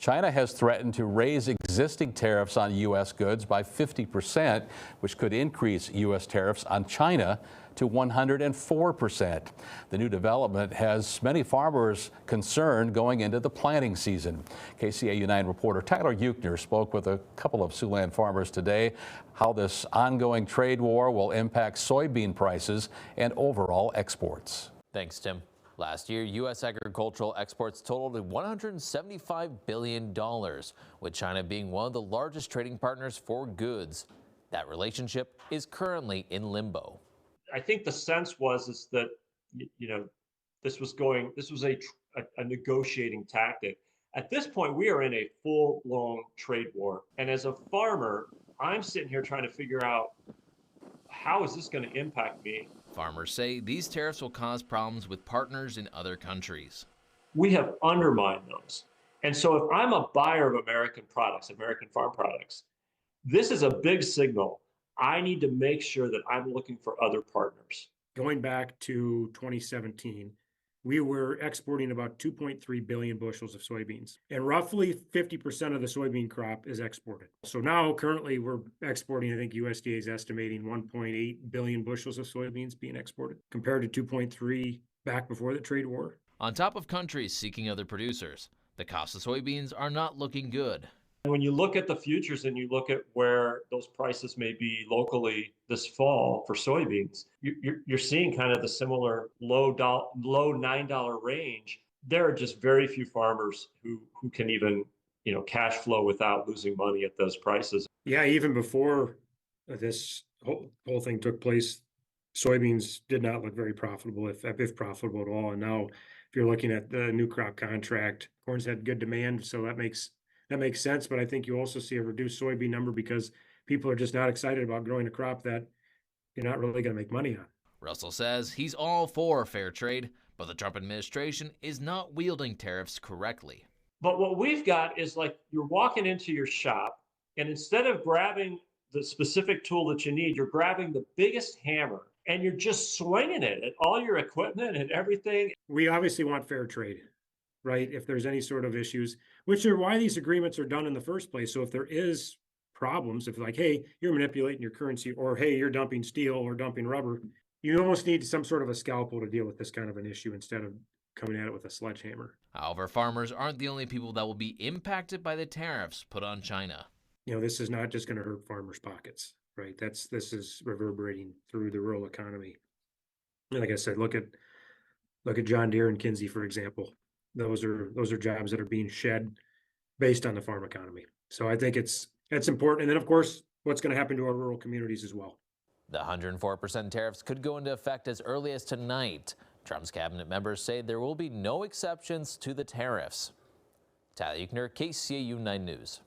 China has threatened to raise existing tariffs on U.S. goods by 50%, which could increase U.S. tariffs on China to 104%. The new development has many farmers concerned going into the planting season. KCAU-9 reporter Tyler Euchner spoke with a couple of Siouxland farmers today how this ongoing trade war will impact soybean prices and overall exports. Thanks, Tim. Last year, U.S. agricultural exports totaled $175 billion, with China being one of the largest trading partners for goods. That relationship is currently in limbo. I think the sense is that, this was a negotiating tactic. At this point, we are in a full-blown trade war. And as a farmer, I'm sitting here trying to figure out, how is this going to impact me? Farmers say these tariffs will cause problems with partners in other countries. We have undermined those. And so if I'm a buyer of American products, American farm products, this is a big signal. I need to make sure that I'm looking for other partners. Going back to 2017, we were exporting about 2.3 billion bushels of soybeans, and roughly 50% of the soybean crop is exported. So now currently we're exporting, I think USDA is estimating 1.8 billion bushels of soybeans being exported compared to 2.3 back before the trade war. On top of countries seeking other producers, the cost of soybeans are not looking good. When you look at the futures and you look at where those prices may be locally this fall for soybeans, you're seeing kind of the similar low $9 range. There are just very few farmers who can even, cash flow without losing money at those prices. Yeah, even before this whole thing took place, soybeans did not look very profitable, if profitable at all. And now, if you're looking at the new crop contract, corn's had good demand, so that makes sense. But I think you also see a reduced soybean number because people are just not excited about growing a crop that you're not really going to make money on. Russell says he's all for fair trade, but the Trump administration is not wielding tariffs correctly. But what we've got is like you're walking into your shop, and instead of grabbing the specific tool that you need, you're grabbing the biggest hammer and you're just swinging it at all your equipment and everything. We obviously want fair trade, right? If there's any sort of issues, which are why these agreements are done in the first place. So if there is problems, if like, hey, you're manipulating your currency, or hey, you're dumping steel or dumping rubber, you almost need some sort of a scalpel to deal with this kind of an issue instead of coming at it with a sledgehammer. However, farmers aren't the only people that will be impacted by the tariffs put on China. This is not just going to hurt farmers' pockets, right? This is reverberating through the rural economy. And like I said, look at John Deere and Kinsey, for example. Those are jobs that are being shed based on the farm economy. So I think it's important. And then, of course, what's going to happen to our rural communities as well. The 104% tariffs could go into effect as early as tonight. Trump's cabinet members say there will be no exceptions to the tariffs. Tyler Euchner, KCAU 9 News.